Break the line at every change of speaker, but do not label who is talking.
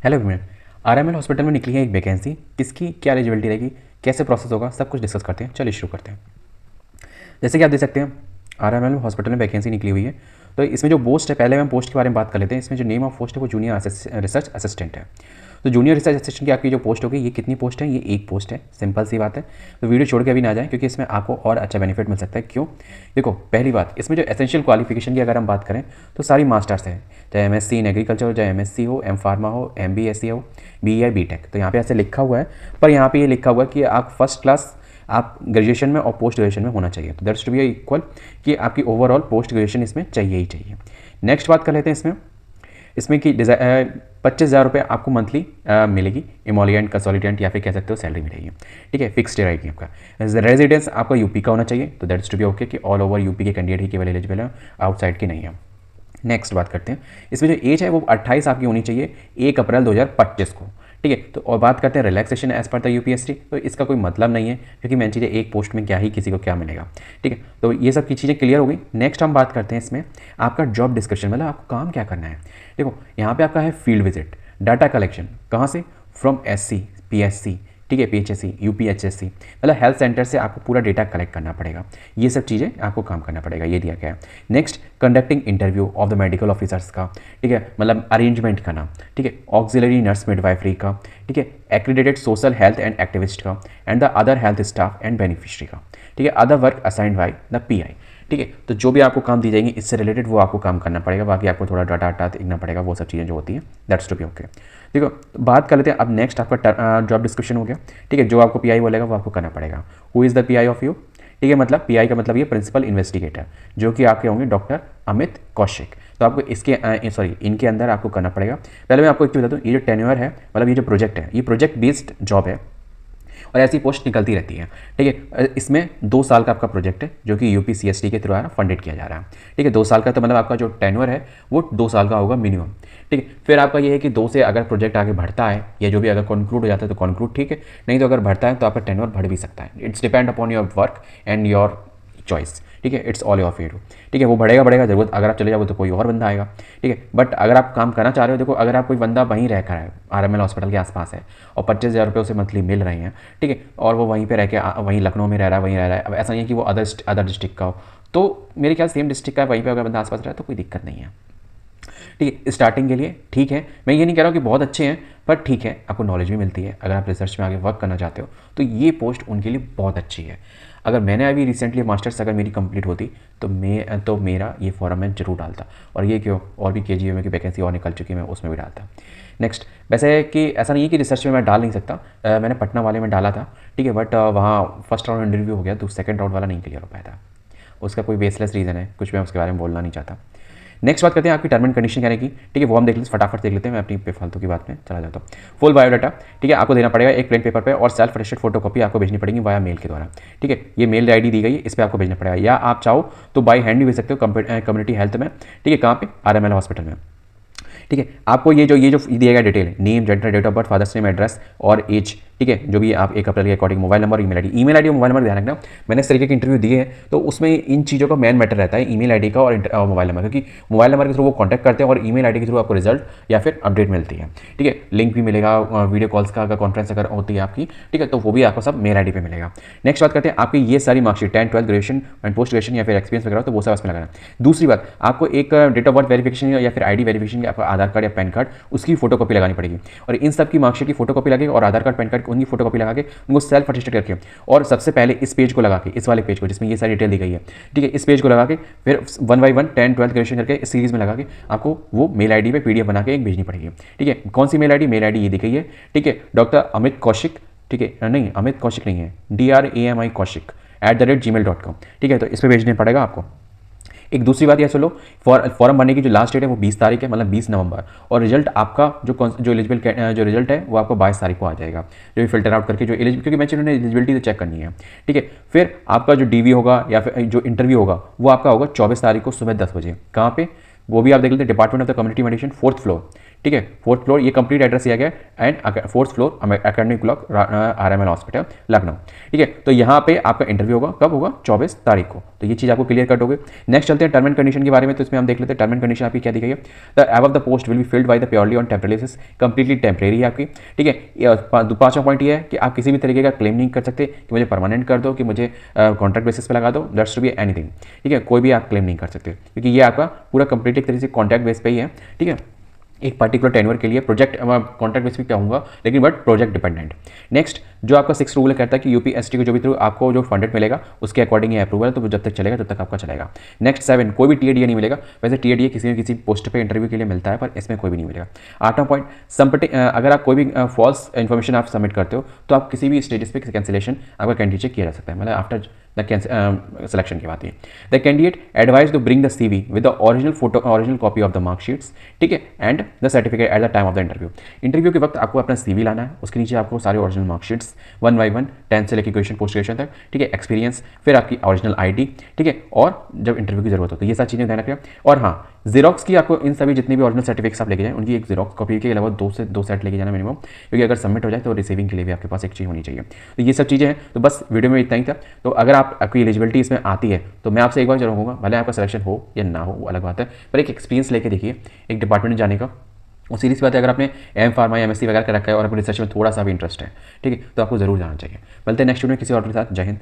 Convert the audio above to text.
Hello everyone, RML hospital में निकली है एक वैकेंसी। किसकी क्या एलिजिबिलिटी रहेगी, कैसे प्रोसेस होगा, सब कुछ डिस्कस करते हैं। चलिए शुरू करते हैं। जैसे कि आप देख सकते हैं, आरएमएल हॉस्पिटल में वैकेंसी निकली हुई है। तो इसमें जो पोस्ट है, पहले हम पोस्ट के बारे में बात कर लेते हैं। इसमें जो नेम ऑफ पोस्ट है वो जूनियर रिसर्च असिस्टेंट है। तो जूनियर रिसर्च असिस्टेंट की आपकी जो पोस्ट होगी, ये कितनी पोस्ट है? ये एक पोस्ट है। सिंपल सी बात है। तो वीडियो छोड़ के अभी ना जाए, क्योंकि इसमें आपको और अच्छा बेनिफिट मिल सकता है। क्यों? देखो, पहली बात, इसमें जो एसेंशियल क्वालिफिकेशन की अगर हम बात करें तो सारी मास्टर्स है, चाहे एमएससी इन एग्रीकल्चर हो, चाहे एमएससी हो, एम फार्मा हो, एमबीएससी हो, बीई या बीटेक। तो यहाँ पे ऐसे लिखा हुआ है, पर यहाँ पे ये लिखा हुआ है कि आप फर्स्ट क्लास आप ग्रेजुएशन में और पोस्ट ग्रेजुएशन में होना चाहिए। तो दैट्स टू बी इक्वल कि आपकी ओवरऑल पोस्ट ग्रेजुएशन इसमें चाहिए ही चाहिए। नेक्स्ट बात कर लेते हैं इसमें कि 25,000 रुपये आपको मंथली मिलेगी, इमोलिएंट कंसोलिडेंट या फिर कह सकते हो सैलरी मिलेगी। ठीक है, फिक्स्ड रहेगी आपका। रेजिडेंस आपका यूपी का होना चाहिए। तो दैट्स टू बी ओके कि ऑल ओवर यूपी के कैंडिडेट ही केवल एलिजिबल है, आउटसाइड के नहीं है। नेक्स्ट बात करते हैं, इसमें जो एज है वो 28 आपकी होनी चाहिए 1 अप्रैल 2025 को। ठीक है, तो और बात करते हैं रिलैक्सेशन एज पर द यूपीएससी। तो इसका कोई मतलब नहीं है, क्योंकि मेन चीज़ है एक पोस्ट में क्या ही किसी को क्या मिलेगा। ठीक है, तो ये सब की चीज़ें क्लियर हो गई। नेक्स्ट हम बात करते हैं इसमें आपका जॉब डिस्क्रिप्शन, मतलब आपको काम क्या करना है। देखो, यहाँ पे आपका है फील्ड विजिट, डाटा कलेक्शन, कहाँ से? फ्रॉम एससी, पीएससी, ठीक है, पीएचएससी, यूपीएचएससी, मतलब हेल्थ सेंटर से आपको पूरा डेटा कलेक्ट करना पड़ेगा। ये सब चीज़ें आपको काम करना पड़ेगा, ये दिया गया है। Next, conducting interview of the medical officers का, ठीक है, मतलब अरेंजमेंट करना, ठीक है, ऑक्सिलरी नर्स मिडवाइफरी का, ठीक है, accredited social health and activist का, and the other health staff and beneficiary का, ठीक है, other work assigned by the PI. ठीक है, तो जो भी आपको काम दी जाएंगी इससे रिलेटेड वो आपको काम करना पड़ेगा। बाकी आपको थोड़ा डाटा देखना पड़ेगा, वो सब चीज़ें जो होती हैं। That's to be okay. देखो, बात कर लेते हैं अब। नेक्स्ट आपका जॉब डिस्क्रिप्शन हो गया। ठीक है, जो आपको पीआई बोलेगा वो आपको करना पड़ेगा। Who is the pi of you? ठीक है, मतलब पीआई का मतलब ये प्रिंसिपल इन्वेस्टिगेटर, जो कि आपके होंगे डॉक्टर अमित कौशिक। तो आपको इनके अंदर आपको करना पड़ेगा। पहले मैं आपको एक चीज़ बता दूँ, ये जो टेन्योर है, मतलब ये जो प्रोजेक्ट है, ये प्रोजेक्ट बेस्ड जॉब है और ऐसी पोस्ट निकलती रहती है। ठीक है, इसमें 2 साल का आपका प्रोजेक्ट है, जो कि यूपीसीएसटी के थ्रू फंडेड किया जा रहा है। ठीक है, 2 साल का, तो मतलब आपका जो टेन्योर है वो 2 साल का होगा मिनिमम। ठीक है, फिर आपका ये है कि 2 से अगर प्रोजेक्ट आगे बढ़ता है या जो भी अगर कंक्लूड हो जाता है तो कंक्लूड, ठीक है, नहीं तो अगर बढ़ता है तो आपका टेन्योर बढ़ भी सकता है। It's depend upon your work and your choice. ठीक है, इट्स ऑल योर फेयर। ठीक है, वो बढ़ेगा जरूरत अगर आप चले जाओगे तो कोई और बंदा आएगा। ठीक है, बट अगर आप काम करना चाह रहे हो, देखो, अगर आप कोई बंदा वहीं रह कर है, आरएमएल हॉस्पिटल के आसपास है और 25,000 रुपये उसे मंथली मिल रहे हैं, ठीक है, और वो वहीं पे रह के वहीं लखनऊ में रह रहा है, वहीं रह रहा है, अब ऐसा नहीं है कि वो अदर डिस्ट्रिक्ट का हो, तो मेरे ख्याल सेम डिस्ट्रिक्ट का है, वहीं पर अगर बंदा आसपास रहा है तो कोई दिक्कत नहीं है। ठीक है, स्टार्टिंग के लिए ठीक है। मैं ये नहीं कह रहा हूँ कि बहुत अच्छे हैं, पर ठीक है, आपको नॉलेज भी मिलती है। अगर आप रिसर्च में आगे वर्क करना चाहते हो तो ये पोस्ट उनके लिए बहुत अच्छी है। अगर मैंने अभी रिसेंटली मास्टर्स अगर मेरी कंप्लीट होती तो मेरा ये फॉर्म मैं जरूर डालता। और ये क्यों, और भी केजीएमए की वैकेंसी और निकल चुकी है, मैं उसमें भी डालता। नेक्स्ट, वैसे है कि ऐसा नहीं है कि रिसर्च में मैं डाल नहीं सकता। मैंने पटना वाले में डाला था, ठीक है, बट वहाँ फर्स्ट राउंड इंटरव्यू हो गया तो सेकंड राउंड वाला नहीं क्लियर हो पाया था। उसका कोई बेसलेस रीज़न है, कुछ मैं उसके बारे में बोलना नहीं चाहता। नेक्स्ट बात करते हैं आपकी टर्म एंड कंडीशन क्या रहेगी। ठीक है, वो हम देख लेते हैं, फटाफट देख लेते हैं। मैं अपनी बेफालतू की बात में चला जाता हूँ। फुल बायोडाटा, ठीक है, आपको देना पड़ेगा एक प्लेन पेपर पे, और सेल्फ अटेस्टेड फोटोकॉपी आपको भेजनी पड़ेगी वाया मेल के द्वारा। ठीक है, ये मेल आईडी दी गई है, इस पर आपको भेजना पड़ेगा, या आप चाहो तो बाई हैंड भी भेज सकते हो कम्युनिटी हेल्थ में। ठीक है, कहाँ पे? आरएमएल हॉस्पिटल में। ठीक है, आपको ये जो दिया गया detail, name, gender, date of birth, father's name, address और एज, ठीक है, जो भी आप 1 अप्रैल के according, mobile number, email ID और मोबाइल नंबर ध्यान रखना। मैंने इस तरीके के इंटरव्यू दिए हैं तो उसमें इन चीज़ों का मेन मैटर रहता है, ईमेल आईडी का और मोबाइल नंबर, क्योंकि मोबाइल नंबर के थ्रू वो कॉन्टैक्ट करते हैं और ईमेल आईडी के थ्रू आपको रिजल्ट या फिर अपडेट मिलती है। ठीक है, लिंक भी मिलेगा वीडियो कॉल्स का, अगर कॉन्फ्रेंस अगर होती है आपकी, ठीक है, तो वो भी आपको सब मेल आईडी पे मिलेगा। नेक्स्ट बात करते हैं आपकी ये सारी marksheet 10, 12 graduation and post graduation या फिर एक्सपीरियंस वगैरह, तो वो सब इसमें लगाना। दूसरी बात, आपको एक डेट ऑफ बर्थ वेरिफिकेशन या फिर आईडी वेरिफिकेशन, आपका आधार कार्ड या पैन कार्ड, उसकी फोटोकॉपी लगानी पड़ेगी। और इन सब की मार्कशीट की फोटोकॉपी लगेगी और आधार कार्ड, पैन कार्ड, उनकी फोटोकॉपी लगा के उनको सेल्फ अटेस्टेड करके, और सबसे पहले इस पेज को लगा के, इस वाले पेज को जिसमें ये सारी डिटेल दी गई है, ठीक है, इस पेज को लगा के फिर 1 बाई 1 10, 12 ग्रेजुएशन करके इस सीरीज में लगा के आपको वो मेल आईडी पे पीडीएफ बना के एक भेजनी पड़ेगी। ठीक है, कौन सी मेल आईडी ये दी गई है, ठीक है, डॉक्टर अमित कौशिक, ठीक है, नहीं अमित कौशिक नहीं है, DRAMI कौशिक @gmail.com। ठीक है, तो इस पर भेजने पड़ेगा आपको। एक दूसरी बात यह सुनो, फॉर्म भरने की जो लास्ट डेट है वो 20 तारीख है, मतलब 20 नवंबर, और रिजल्ट आपका जो एलिजिबल जो रिजल्ट है वो आपको 22 तारीख को आ जाएगा, जो भी फिल्टर आउट करके जो एलिजिबल, क्योंकि मैंने उन्होंने एलिजिबिलिटी तो चेक करनी है। ठीक है, फिर आपका जो डीवी होगा या फिर जो इंटरव्यू होगा वो आपका होगा 24 तारीख को सुबह 10 बजे। कहाँ पे? वो भी आप देख लेते हैं, department of the community medicine 4th floor. ठीक है, 4th फ्लोर ये कंप्लीट एड्रेस दिया गया है and 4th floor academic block RML hospital Lucknow. ठीक है, तो यहाँ पे आपका इंटरव्यू होगा, कब होगा? 24 तारीख को। तो ये चीज़ आपको क्लियर कट हो गई। नेक्स्ट चलते हैं टर्म एंड कंडीशन के बारे में। तो इसमें हम देख लेते हैं टर्म एंड कंडीशन आपकी क्या दी गई है। The above the post will be filled by the purely on temporary basis, completely temporary है आपकी। ठीक है, पांचवा पॉइंट ये है कि आप किसी भी तरीके का क्लेम नहीं कर सकते कि मुझे परमानेंट कर दो, कि मुझे कॉन्ट्रैक्ट बेसिस पे लगा दो, दैट्स टू बी एनीथिंग। ठीक है, कोई भी आप क्लेम नहीं कर सकते क्योंकि ये आपका पूरा कंप्लीट एक तरीके से कॉन्ट्रैक्ट बेस पे ही है। ठीक है, एक पर्टिकुलर टेन्योर के लिए प्रोजेक्ट कॉन्ट्रैक्ट बेस पे क्या होगा, लेकिन बट प्रोजेक्ट डिपेंडेंट। नेक्स्ट जो आपका 6 रूल कहता है कि यूपीएसटी को जो भी थ्रू आपको जो फंडेड मिलेगा उसके अकॉर्डिंग ये अप्रूवल है, तो जब तक चलेगा तब तक आपका चलेगा। नेक्स्ट 7 कोई भी टीएडीए नहीं मिलेगा। वैसे टीएडीए किसी न किसी पोस्ट पे इंटरव्यू के लिए मिलता है, पर इसमें कोई भी नहीं मिलेगा। 8वां पॉइंट अगर आप कोई भी फॉल्स इन्फॉर्मेशन आप सबमिट करते हो तो आप किसी भी स्टेजेस पे कैंसिलेशन आपका कैंडिडेट किया जा सकता है, मतलब आफ्टर द सिलेक्शन की बात है। The candidate advise to bring the CV with the original copy of the marksheets, ठीक है, and the certificate at the time of the interview. Interview के वक्त आपको अपना CV लाना है, उसके नीचे आपको सारे ओरिजिनल मार्कशीट्स 1 by 1 10 से लेकर ग्रेजुएशन पोस्ट ग्रेजुएशन तक, ठीक है, एक्सपीरियंस, फिर आपकी ओरिजिनल ID, ठीक है, और जब इंटरव्यू की जरूरत हो तो ये सारी चीज़ें ध्यान रखें। और हाँ, जीरोक्स की आपको इन सभी जितने भी ओरिजिनल सर्टिफिकेट्स आप लेके जाएं उनकी एक जीरोक्स कॉपी के अलावा 2 से 2 सेट लेके जाना मिनिमम, क्योंकि अगर सबमिट हो जाए तो रिसीविंग के लिए भी आपके पास एक चीज़ होनी चाहिए। तो ये सब चीज़ें हैं। तो बस वीडियो में इतना ही था। तो अगर आपकी एलिजिबिलिटी इसमें आती है तो मैं आपसे एक बार जरूर कहूँगा, भले आपका सिलेक्शन हो या ना हो वो अलग बात है, पर एक एक्सपीरियंस लेके देखिए एक डिपार्टमेंट में जाने का। और सीरीज बात है, अगर आपने M.Pharma या MSc वगैरह कर रखा है और अपने रिसर्च में थोड़ा सा भी इंटरेस्ट है, ठीक है, तो आपको जरूर जाना चाहिए। मिलते हैं नेक्स्ट वीडियो में किसी और के साथ। जय हिंद।